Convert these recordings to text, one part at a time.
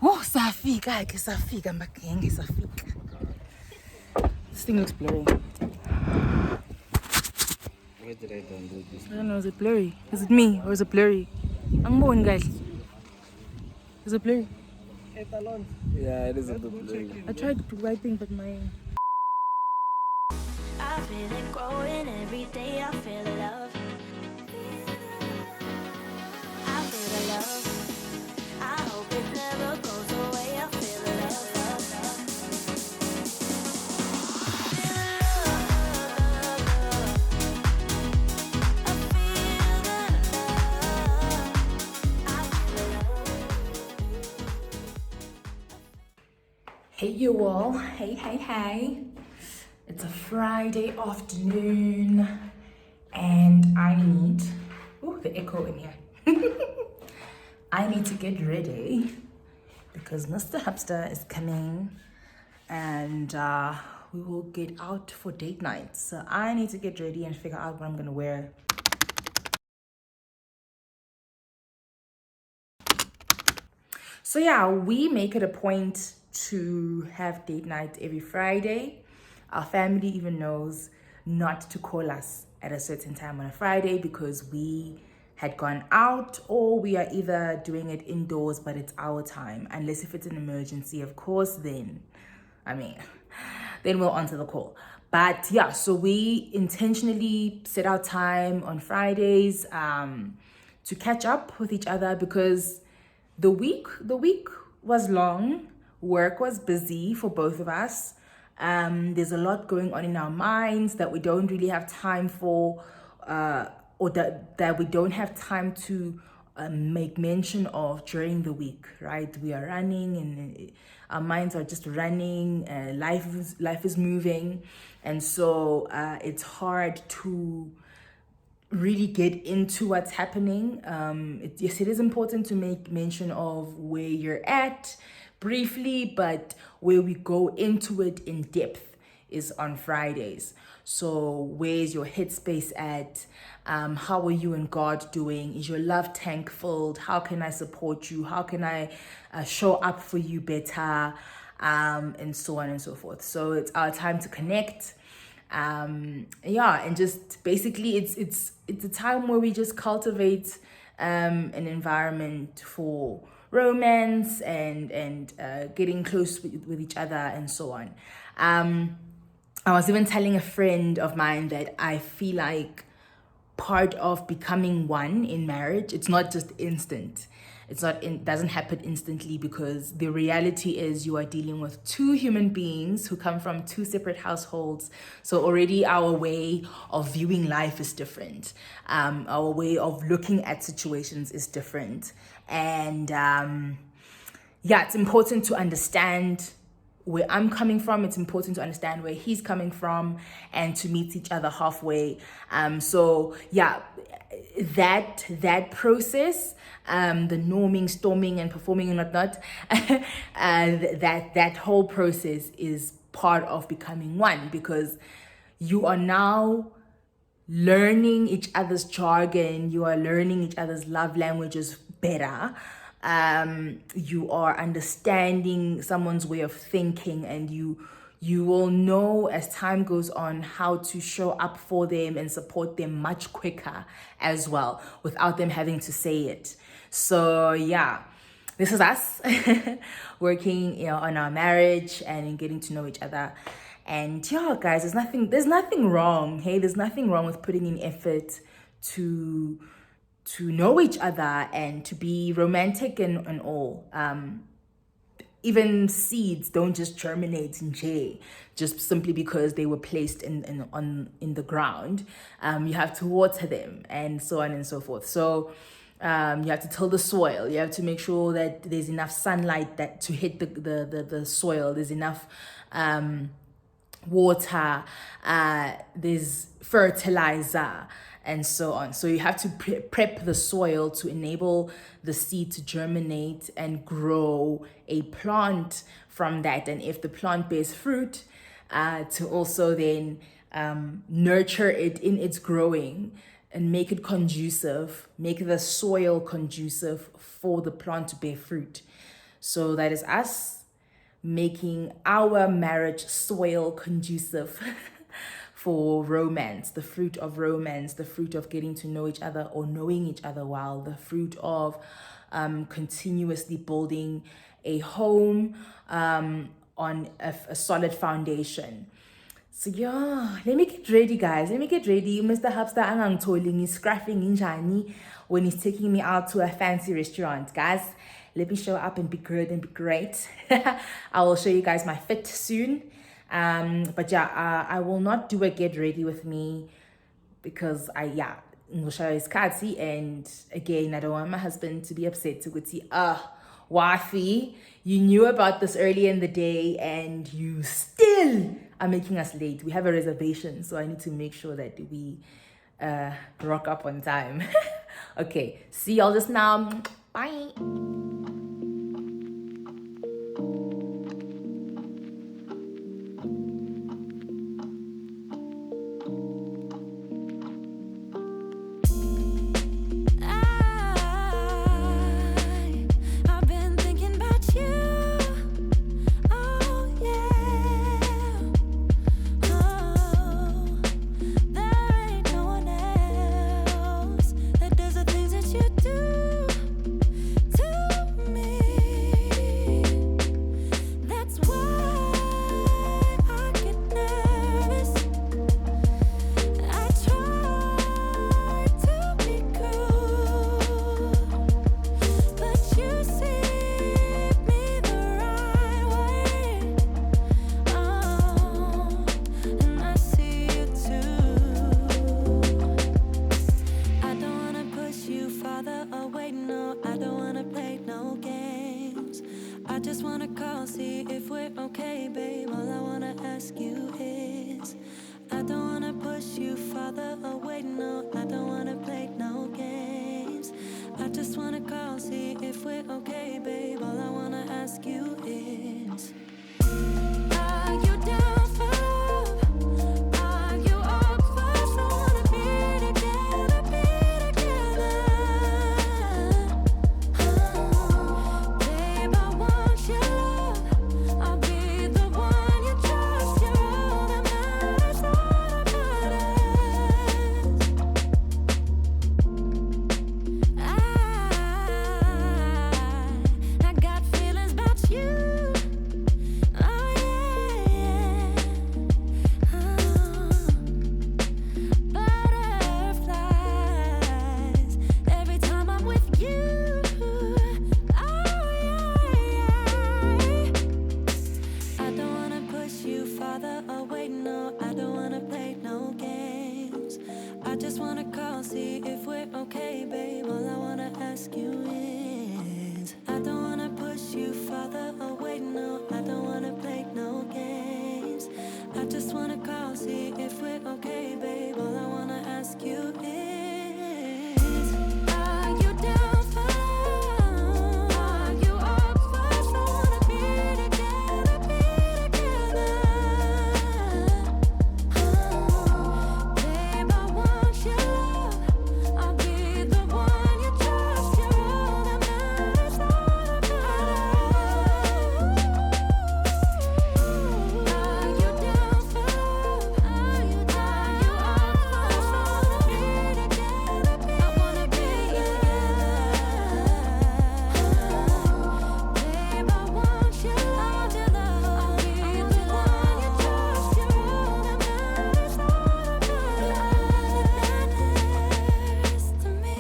Oh, safika, mbakenge, safika. This thing looks blurry. Why did I download this? I don't know, is it blurry? Is it me or is it blurry? I'm going, guys. Is it blurry? Yeah, it is a bit blurry. I tried writing, but my... I feel it growing every day. I feel the love. I feel the love. I hope it never goes away. I feel the love. Hey you all, hey. It's a Friday afternoon and I need, the echo in here. I need to get ready because Mr. Hipster is coming and we will get out for date night. So I need to get ready and figure out what I'm gonna wear. So yeah, we make it a point to have date night every Friday. Our family even knows not to call us at a certain time on a Friday because we had gone out, or we are either doing it indoors, but it's our time. Unless if it's an emergency, of course, then we'll answer the call. But yeah, so we intentionally set our time on Fridays to catch up with each other because the week was long, work was busy for both of us. There's a lot going on in our minds that we don't really have time for, or that we don't have time to make mention of during the week, right? We are running and our minds are just running, life is moving. And so it's hard to really get into what's happening. Yes, it is important to make mention of where you're at briefly, but where we go into it in depth is on Fridays. So where's your headspace at? How are you and God doing? Is your love tank filled? How can I support you? How can I show up for you better? And so on and so forth. So it's our time to connect. And just basically it's a time where we just cultivate an environment for romance and getting close with each other and so on. I was even telling a friend of mine that I feel like part of becoming one in marriage, it's not just instant. Doesn't happen instantly because the reality is you are dealing with two human beings who come from two separate households. So already our way of viewing life is different. Our way of looking at situations is different. And it's important to understand where I'm coming from. It's important to understand where he's coming from and to meet each other halfway. That process, the norming, storming, and performing and whatnot, that whole process is part of becoming one because you are now learning each other's jargon, you are learning each other's love languages better. You are understanding someone's way of thinking, and you will know as time goes on how to show up for them and support them much quicker as well without them having to say it. So yeah, this is us working on our marriage and getting to know each other. And yeah, guys, there's nothing wrong. Hey, there's nothing wrong with putting in effort to know each other and to be romantic and all. Even seeds don't just germinate in J just simply because they were placed in the ground. You have to water them and so on and so forth. So you have to till the soil. You have to make sure that there's enough sunlight that to hit the soil. There's enough water, there's fertilizer, and so on. So you have to prep the soil to enable the seed to germinate and grow a plant from that. And if the plant bears fruit, to also then nurture it in its growing and make it conducive, make the soil conducive for the plant to bear fruit. So that is us making our marriage soil conducive for romance, the fruit of romance, the fruit of getting to know each other or knowing each other well, the fruit of continuously building a home on a solid foundation. So yeah, let me get ready, guys. Let me get ready. Mr. Hubster angangitholi scrapping injani when he's taking me out to a fancy restaurant, guys. Let me show up and be good and be great. I will show you guys my fit soon. But yeah, I will not do a get ready with me because Ngosha is Katsi, and again, I don't want my husband to be upset to go see, wifey, you knew about this early in the day and you still are making us late. We have a reservation, so I need to make sure that we rock up on time. Okay, see y'all just now. Bye. I've been thinking about you. Oh yeah. Oh, there ain't no one else that does the things that you do to me. That's why I get nervous. I try to be cool, but you see me the right way. Oh, and I see you too. I don't wanna push you farther away, no. I don't wanna play no games. I just wanna call, see if we're okay, babe. All I wanna ask you is, I don't wanna push you farther away, no. I don't wanna play no games. I just wanna call, see if we're okay, babe. All I wanna ask you is, are you down for love? Are you up for so wanna be together, be together? Babe, I want your love. I'll be the one you trust. You're all that matters, all that matters. I got feelings about you. Oh yeah, butterflies every time I'm with you. Oh yeah, I don't wanna push you farther away, no. I don't wanna play no games. I just wanna call, see if we're okay, babe. All I wanna ask you is, I don't wanna push you farther away, no. I don't wanna play no games. I just wanna call, see if we're okay, babe. All I wanna ask you is, are you down for love? Are you up for so wanna be together, be together? Babe, I want your love. I'll be the one you trust. You're all that matters, all that matters. Are you down for love? Are you up for so wanna be together, be I wanna be Babe, I want your love, your love. I'll be the one you trust. You're all that matters, all that matters to me.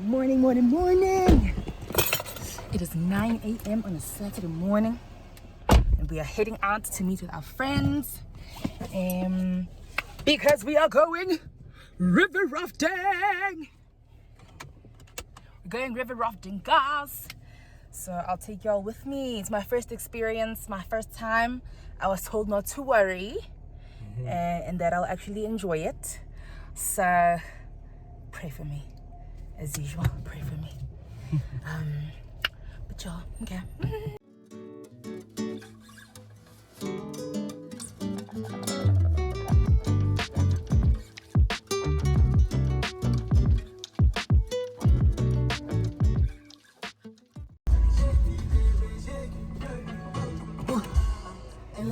Morning, morning, morning. It is 9 a.m. on a Saturday morning, and we are heading out to meet with our friends. Because we are going river rafting. We're going river rafting, guys. So I'll take y'all with me. It's my first experience, my first time. I was told not to worry, and that I'll actually enjoy it. So pray for me, as usual. Pray for me. But y'all, okay.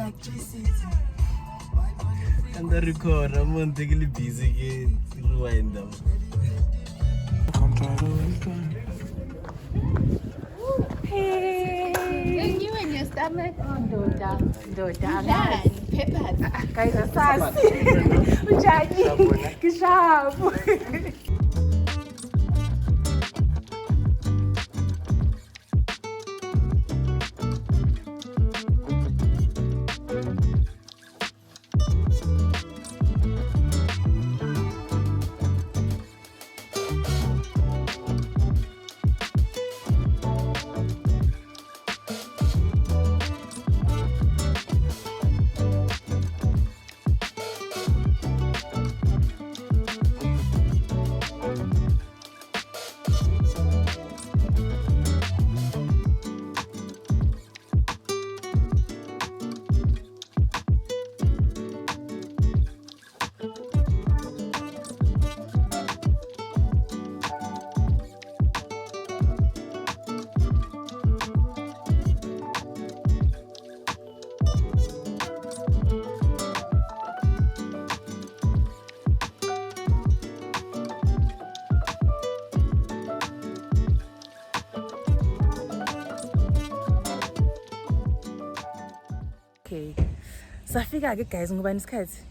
And the record, I'm taking busy again. Rewind them. Hey. Then you and your stomach. Ndoda. Yeah, peppers. Guys, asasi. Ujani. Kishabu. Okay. Safika ke guys ngubani isikhathi?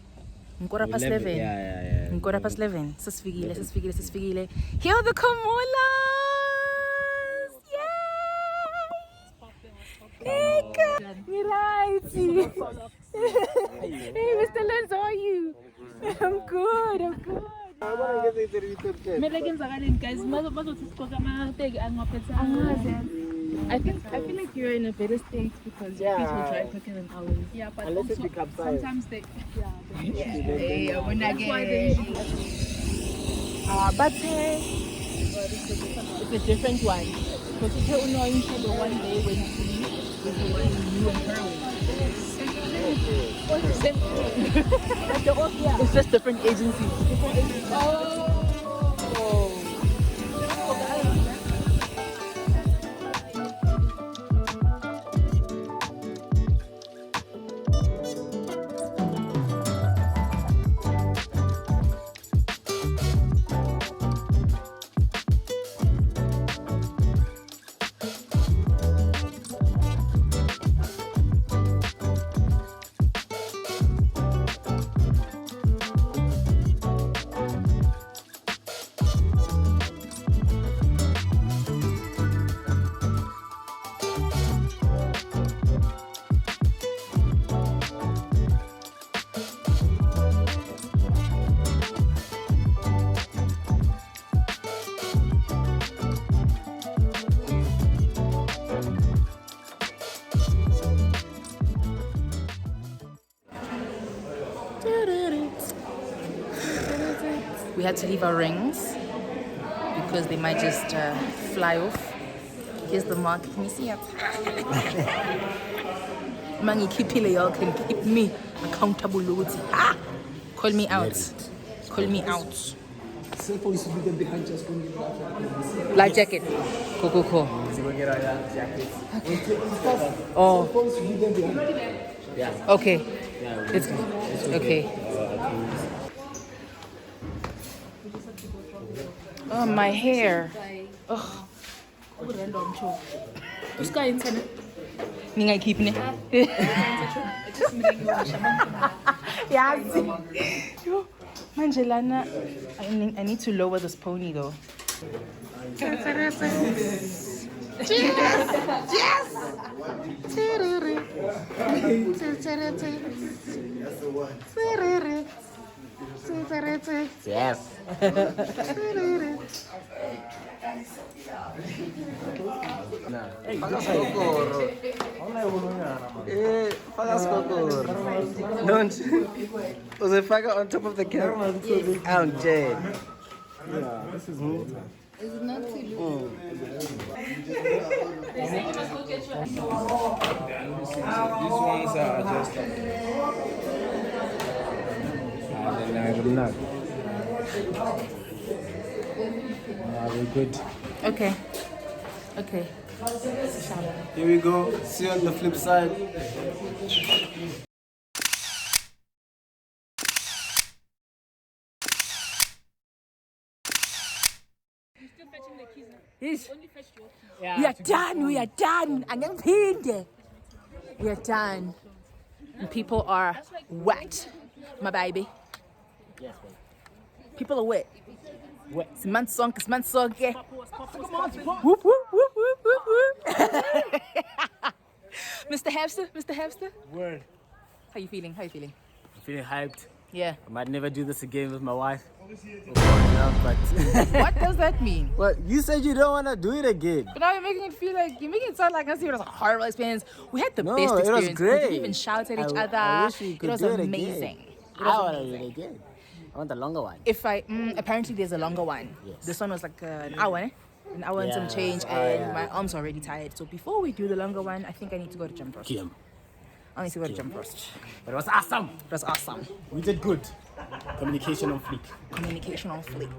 Ngikora past 11. Yeah. Ngikora past 11. Sesifikile. Here are the Kamulas. Yay! Hey, right. Hey, Mr. Lenz, how are you? I'm good. I feel like you're in a better state because your feet will dry quicker than ours. Yeah, but Unless also, it capsizes. sometimes they, Hey, I wanna that's why they get. usually But it's a different one. Because if you know the one day when you see is the one you and her with. it's just different agencies. We had to leave our rings because they might just fly off. Here's the mark. Can you see it? Mangi kipile, y'all can keep me accountable. Ah! Call me out. Call me out. Cell phones should be them behind us. Life jacket. Cool. So we get our jackets. Oh, Phones should be them behind. Yeah. okay. It's okay. Oh, my hair. Oh, This guy in tennis. ninga keep ne. Yeah. Manjelana, I need to lower this pony though. Yes. Yes. Don't was it faggot on top of the camera? I'm dead. Yeah, this is me. Is it not too low? These ones are adjustable. And then I will not. We're good. Okay. Here we go. See you on the flip side. Yes. Only fetch your keys. Yeah, We are done. We are done. Angiphinde. We are done. And people are wet, my baby. Yes, babe. People are wet. Wet. Simansonke. Whoop, whoop, whoop, whoop, whoop, whoop. Mr. Hamster. Word. How you feeling? I'm feeling hyped. Yeah. I might never do this again with my wife. We're growing up, but What does that mean? well, you said you don't want to do it again. But now you're making it sound like it was a horrible experience. We had the No, best it was experience. We great. didn't even shout at each other. I wish we could it was do it amazing. again. It was I want to do amazing. it again. I want the longer one. Apparently there's a longer one. Yes. This one was like an hour, eh? An hour and some Yeah. change, Oh, and yeah. my arms are already tired. So before we do the longer one, I think I need to go to gym first. Kim. I need to go to gym first. But it was awesome. It was awesome. We did good. Communication on fleek. Communication on fleek.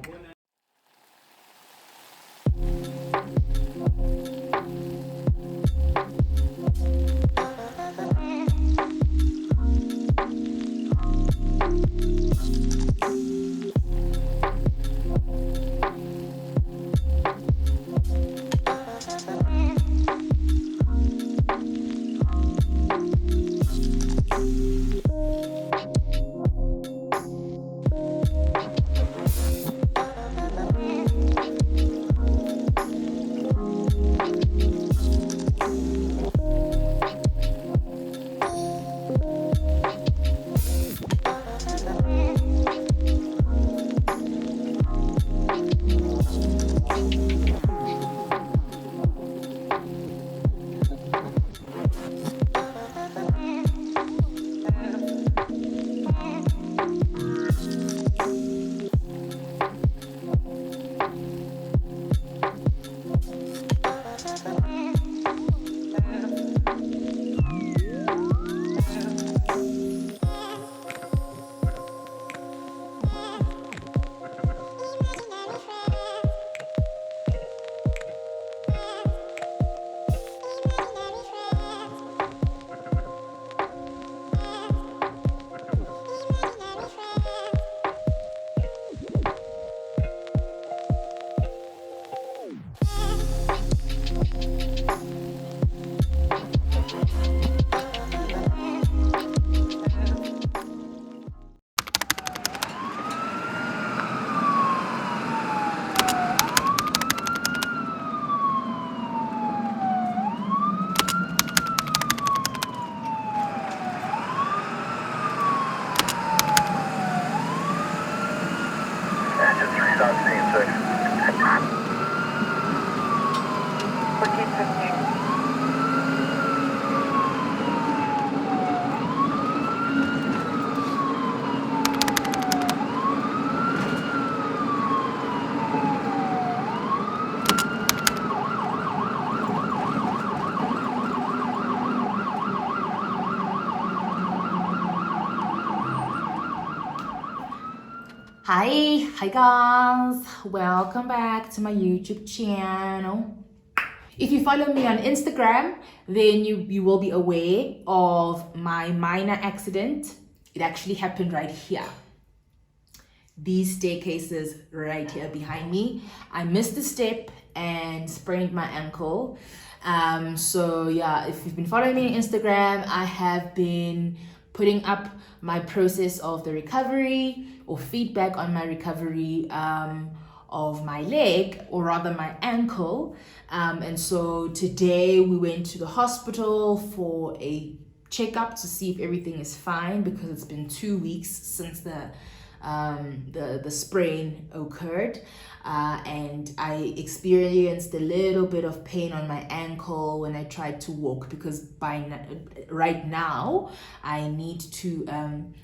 Engine 3's on scene, 6. 1415. Hi guys, welcome back to my YouTube channel. If you follow me on Instagram, then you will be aware of my minor accident. It actually happened right here. These staircases right here behind me. I missed a step and sprained my ankle. So yeah, if you've been following me on Instagram, I have been putting up my process of the recovery or feedback on my recovery of my leg, or rather my ankle. And so today we went to the hospital for a checkup to see if everything is fine, because it's been 2 weeks since the sprain occurred, and I experienced a little bit of pain on my ankle when I tried to walk, because right now I need to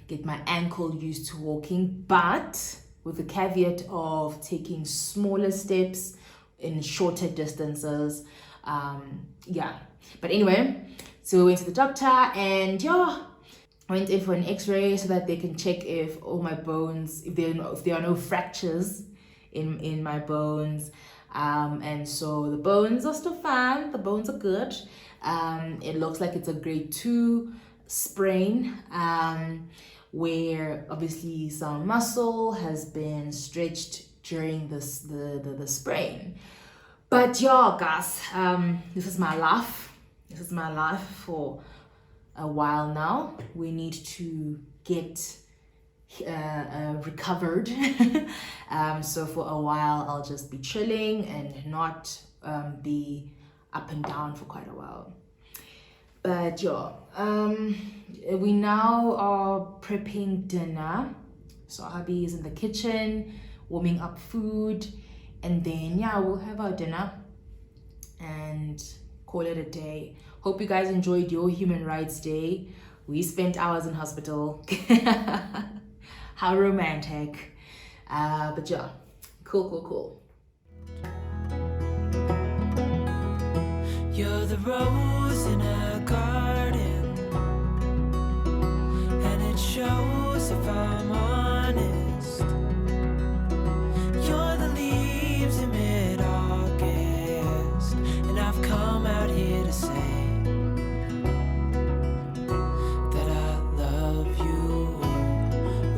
get my ankle used to walking, but with the caveat of taking smaller steps in shorter distances. But anyway, so we went to the doctor, and I went in for an x-ray so that they can check if all my bones, if there are no fractures in my bones. And so the bones are still fine, the bones are good. It looks like it's a grade 2 sprain, where obviously some muscle has been stretched during the sprain. But yeah, guys, this is my life. This is my life for a while now. We need to get recovered. So for a while, I'll just be chilling and not be up and down for quite a while. But yeah, we now are prepping dinner. So hubby is in the kitchen warming up food, and then yeah, we'll have our dinner and call it a day. Hope you guys enjoyed your Human Rights Day. We spent hours in hospital. How romantic. But yeah, cool. You're the rose in a garden, and it shows if I'm honest. You're the leaves in mid-August, and I've come out here to say that I love you.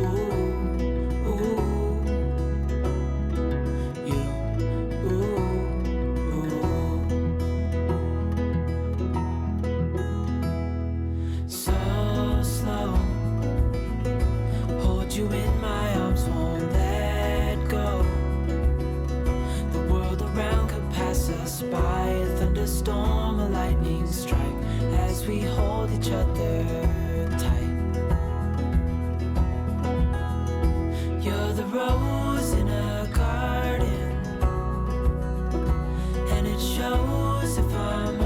Ooh, ooh, you, ooh, ooh. So slow, hold you in my arms, won't let go. The world around could pass us by, a thunderstorm, a lightning strike, as we hold each other tight. You're the rose in a garden, and it shows if I'm